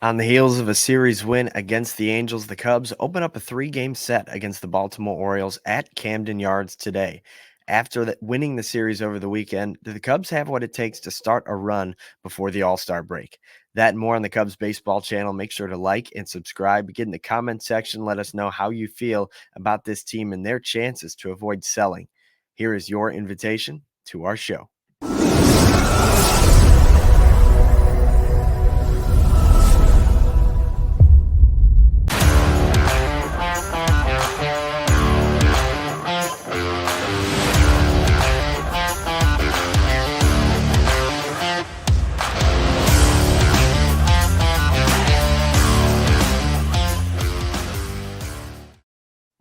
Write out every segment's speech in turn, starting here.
On the heels of a series win against the Angels, the Cubs open up a three-game set against the Baltimore Orioles at Camden Yards today. After winning the series over the weekend, do the Cubs have what it takes to start a run before the All-Star break? That and more on the Cubs baseball channel. Make sure to like and subscribe. Get in the comment section. Let us know how you feel about this team and their chances to avoid selling. Here is your invitation to our show.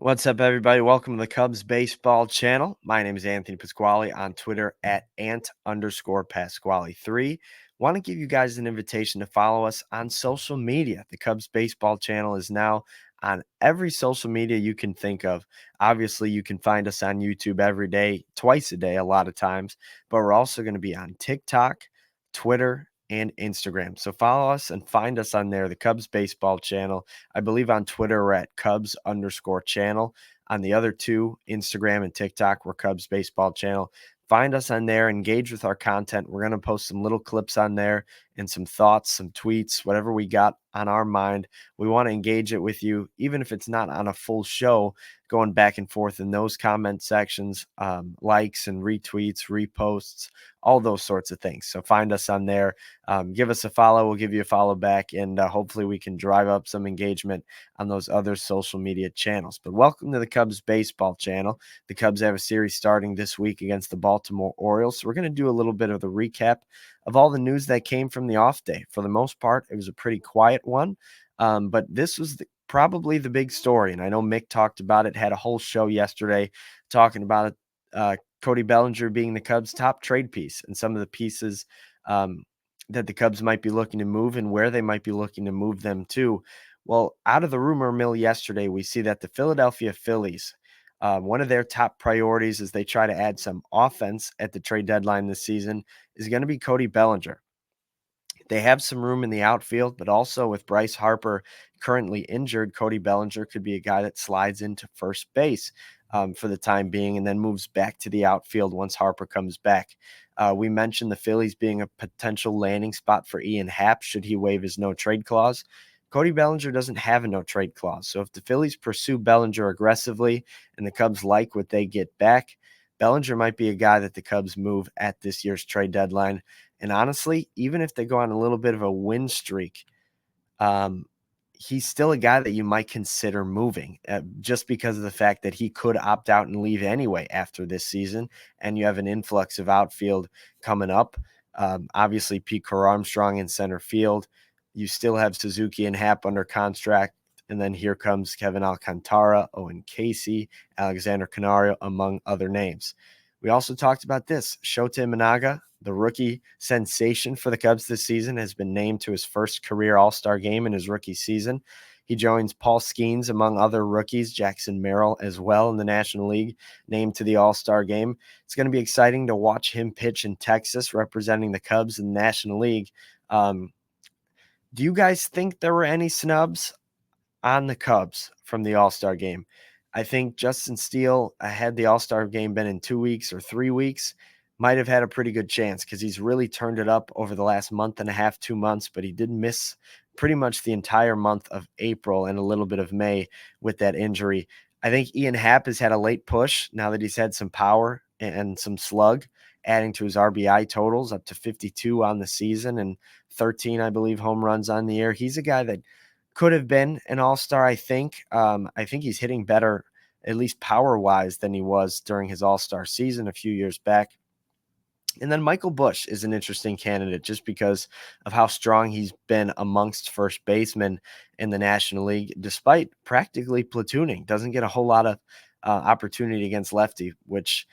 What's up, everybody? Welcome to the Cubs baseball channel. My name is Anthony Pasquale on Twitter at ant_Pasquale3. Want to give you guys an invitation to follow us on social media. The Cubs baseball channel is now on every social media you can think of. Obviously, you can find us on YouTube every day, twice a day, a lot of times, but we're also going to be on TikTok, Twitter, and Instagram. So follow us and find us on there, the Cubs baseball channel. I believe on Twitter we're at Cubs_channel. On the other two, Instagram and TikTok, we're Cubs baseball channel. Find us on there, engage with our content. We're going to post some little clips on there and some thoughts, some tweets, whatever we got on our mind. We want to engage it with you, even if it's not on a full show, going back and forth in those comment sections, likes and retweets, reposts, all those sorts of things. So find us on there. Give us a follow. We'll give you a follow back, and hopefully we can drive up some engagement on those other social media channels. But welcome to the Cubs baseball channel. The Cubs have a series starting this week against the Baltimore Orioles. So we're going to do a little bit of the recap of all the news that came from the off day. For the most part, it was a pretty quiet one, but this was probably the big story. And I know Mick talked about it, had a whole show yesterday talking about it. Cody Bellinger being the Cubs' top trade piece and some of the pieces that the Cubs might be looking to move and where they might be looking to move them to. Well, out of the rumor mill yesterday, we see that the Philadelphia Phillies, one of their top priorities as they try to add some offense at the trade deadline this season is going to be Cody Bellinger. They have some room in the outfield, but also with Bryce Harper currently injured, Cody Bellinger could be a guy that slides into first base for the time being and then moves back to the outfield once Harper comes back. We mentioned the Phillies being a potential landing spot for Ian Happ should he waive his no-trade clause. Cody Bellinger doesn't have a no-trade clause, so if the Phillies pursue Bellinger aggressively and the Cubs like what they get back, Bellinger might be a guy that the Cubs move at this year's trade deadline. And honestly, even if they go on a little bit of a win streak, he's still a guy that you might consider moving just because of the fact that he could opt out and leave anyway after this season. And you have an influx of outfield coming up. Obviously, Pete Crow-Armstrong in center field. You still have Suzuki and Happ under contract. And then here comes Kevin Alcantara, Owen Caissie, Alexander Canario, among other names. We also talked about this. Shota Imanaga, the rookie sensation for the Cubs this season, has been named to his first career All-Star game in his rookie season. He joins Paul Skeens, among other rookies, Jackson Merrill as well in the National League, named to the All-Star game. It's going to be exciting to watch him pitch in Texas, representing the Cubs in the National League. Do you guys think there were any snubs on the Cubs from the All-Star game? I think Justin Steele, had the All-Star game been in 2 weeks or 3 weeks, might have had a pretty good chance because he's really turned it up over the last month and a half, 2 months, but he did miss pretty much the entire month of April and a little bit of May with that injury. I think Ian Happ has had a late push now that he's had some power and some slug, adding to his RBI totals up to 52 on the season and 13, I believe, home runs on the year. He's a guy that could have been an all-star, I think. I think he's hitting better, at least power-wise, than he was during his all-star season a few years back. And then Michael Busch is an interesting candidate just because of how strong he's been amongst first basemen in the National League, despite practically platooning. Doesn't get a whole lot of opportunity against lefty, which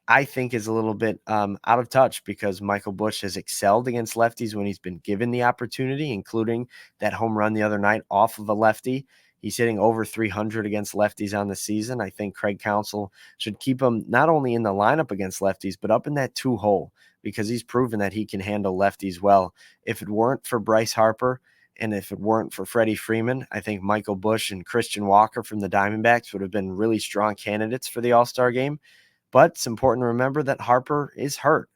I think is a little bit out of touch because Michael Busch has excelled against lefties when he's been given the opportunity, including that home run the other night off of a lefty. He's hitting over 300 against lefties on the season. I think Craig Counsell should keep him not only in the lineup against lefties, but up in that 2-hole because he's proven that he can handle lefties well. If it weren't for Bryce Harper And if it weren't for Freddie Freeman, I think Michael Busch and Christian Walker from the Diamondbacks would have been really strong candidates for the All-Star game. But it's important to remember that Harper is hurt.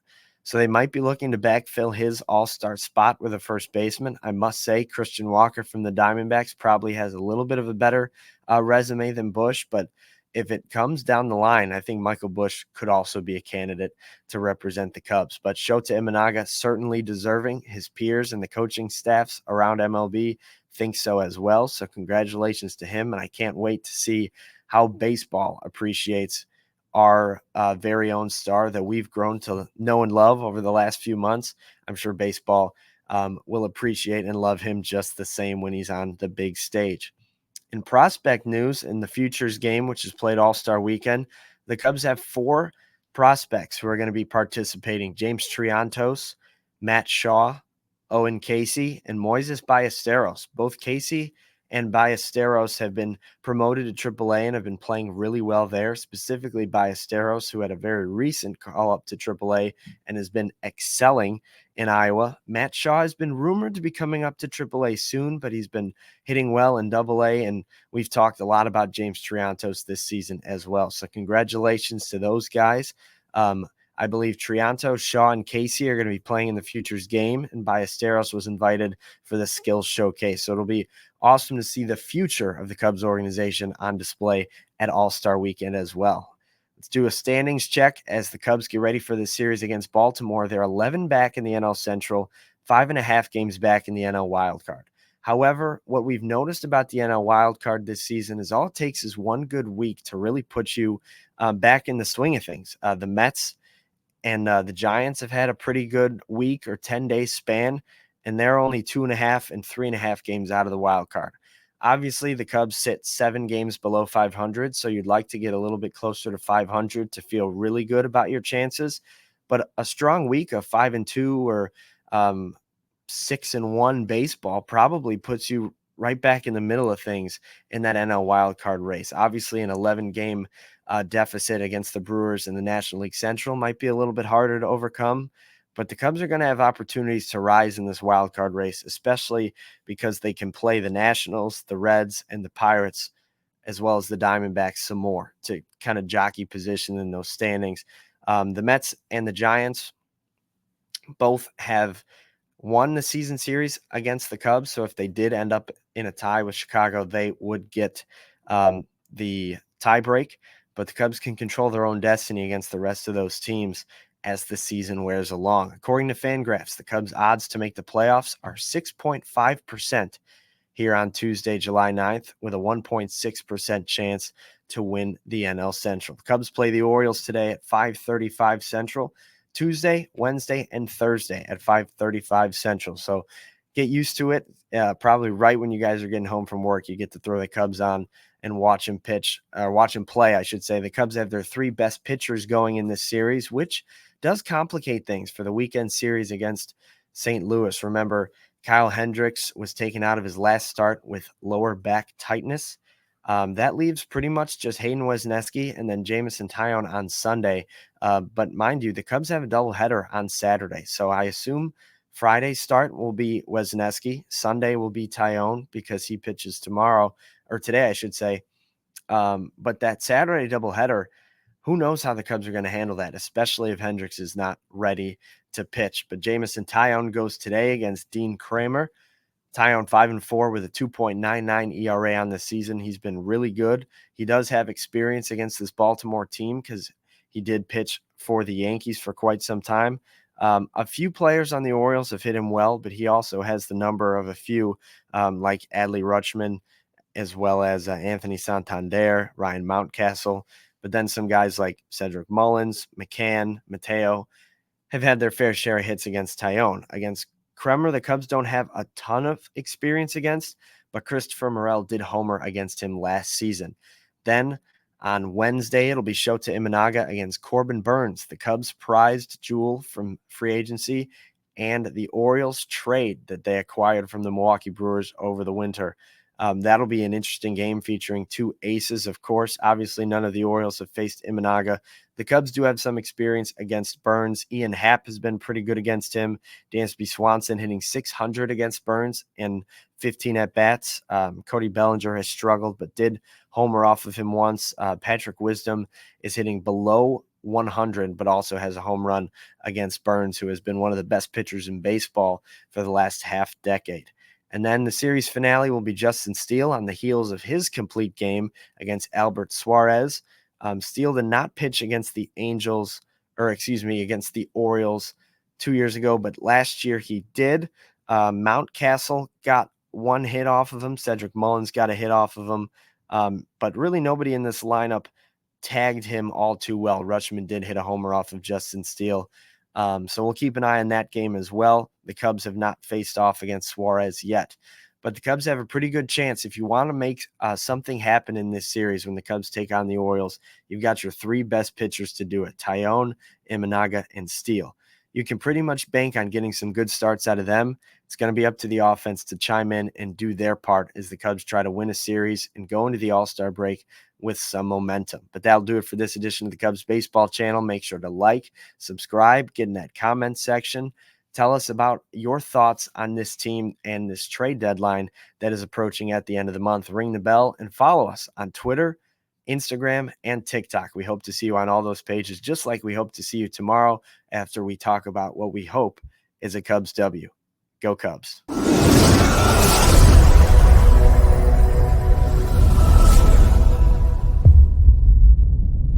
So they might be looking to backfill his all-star spot with a first baseman. I must say Christian Walker from the Diamondbacks probably has a little bit of a better resume than Busch, but if it comes down the line, I think Michael Busch could also be a candidate to represent the Cubs. But Shota Imanaga certainly deserving. His peers and the coaching staffs around MLB think so as well. So congratulations to him, and I can't wait to see how baseball appreciates our very own star that we've grown to know and love over the last few months. I'm sure baseball will appreciate and love him just the same when he's on the big stage. In prospect news, in the Futures game, which is played All-Star Weekend, the Cubs have 4 prospects who are going to be participating: James Triantos, Matt Shaw, Owen Caissie, and Moises Ballesteros. Both Caissie and Ballesteros have been promoted to AAA and have been playing really well there, specifically Ballesteros, who had a very recent call-up to AAA and has been excelling in Iowa. Matt Shaw has been rumored to be coming up to AAA soon, but he's been hitting well in AA, and we've talked a lot about James Triantos this season as well. So congratulations to those guys. I believe Triantos, Shaw, and Caissie are going to be playing in the Futures game, and Ballesteros was invited for the skills showcase. So it'll be awesome to see the future of the Cubs organization on display at All-Star Weekend as well. Let's do a standings check as the Cubs get ready for the series against Baltimore. They're 11 back in the NL Central, 5.5 games back in the NL Wildcard. However, what we've noticed about the NL Wildcard this season is all it takes is one good week to really put you back in the swing of things. The Mets and the Giants have had a pretty good week or 10-day span, and they're only 2.5 and 3.5 games out of the wild card. Obviously, the Cubs sit 7 games below 500, so you'd like to get a little bit closer to 500 to feel really good about your chances. But a strong week of 5-2 or 6-1 baseball probably puts you right back in the middle of things in that NL wildcard race. Obviously, an 11-game deficit against the Brewers in the National League Central might be a little bit harder to overcome, but the Cubs are going to have opportunities to rise in this wild card race, especially because they can play the Nationals, the Reds, and the Pirates, as well as the Diamondbacks some more to kind of jockey position in those standings. The Mets and the Giants both have won the season series against the Cubs, so if they did end up in a tie with Chicago, they would get the tie break. But the Cubs can control their own destiny against the rest of those teams as the season wears along. According to Fangraphs, the Cubs' odds to make the playoffs are 6.5% here on Tuesday, July 9th, with a 1.6% chance to win the NL Central. The Cubs play the Orioles today at 5:35 Central, Tuesday, Wednesday, and Thursday at 5:35 Central. So get used to it. Probably right when you guys are getting home from work, you get to throw the Cubs on and watch them pitch, or watch them play, I should say. The Cubs have their 3 best pitchers going in this series, which does complicate things for the weekend series against St. Louis. Remember, Kyle Hendricks was taken out of his last start with lower back tightness. That leaves pretty much just Hayden Wesneski and then Jameson Taillon on Sunday. But mind you, the Cubs have a doubleheader on Saturday. So I assume Friday's start will be Wesneski. Sunday will be Taillon because he pitches tomorrow, or today, I should say. But that Saturday doubleheader, who knows how the Cubs are going to handle that, especially if Hendricks is not ready to pitch. But Jameson Taillon goes today against Dean Kremer. Taillon 5-4 with a 2.99 ERA on the season. He's been really good. He does have experience against this Baltimore team because he did pitch for the Yankees for quite some time. A few players on the Orioles have hit him well, but he also has the number of a few like Adley Rutschman, as well as Anthony Santander, Ryan Mountcastle. But then some guys like Cedric Mullins, McCann, Mateo have had their fair share of hits against Taillon. Against Kremer, the Cubs don't have a ton of experience against, but Christopher Morel did homer against him last season. Then on Wednesday, it'll be Shota Imanaga against Corbin Burns, the Cubs' prized jewel from free agency and the Orioles trade that they acquired from the Milwaukee Brewers over the winter. That'll be an interesting game featuring two aces, of course. Obviously, none of the Orioles have faced Imanaga. The Cubs do have some experience against Burns. Ian Happ has been pretty good against him. Dansby Swanson hitting .600 against Burns and 15 at-bats. Cody Bellinger has struggled but did homer off of him once. Patrick Wisdom is hitting below 100, but also has a home run against Burns, who has been one of the best pitchers in baseball for the last half decade. And then the series finale will be Justin Steele on the heels of his complete game against Albert Suarez. Steele did not pitch against the against the Orioles 2 years ago, but last year he did. Mountcastle got one hit off of him. Cedric Mullins got a hit off of him. But really nobody in this lineup tagged him all too well. Rutschman did hit a homer off of Justin Steele. So we'll keep an eye on that game as well. The Cubs have not faced off against Suarez yet. But the Cubs have a pretty good chance. If you want to make something happen in this series when the Cubs take on the Orioles, you've got your three best pitchers to do it: Taillon, Imanaga, and Steele. You can pretty much bank on getting some good starts out of them. It's going to be up to the offense to chime in and do their part as the Cubs try to win a series and go into the All-Star break with some momentum. But that'll do it for this edition of the Cubs Baseball Channel. Make sure to like, subscribe, get in that comment section. Tell us about your thoughts on this team and this trade deadline that is approaching at the end of the month. Ring the bell and follow us on Twitter, Instagram, and TikTok. We hope to see you on all those pages, just like we hope to see you tomorrow after we talk about what we hope is a Cubs W. Go Cubs.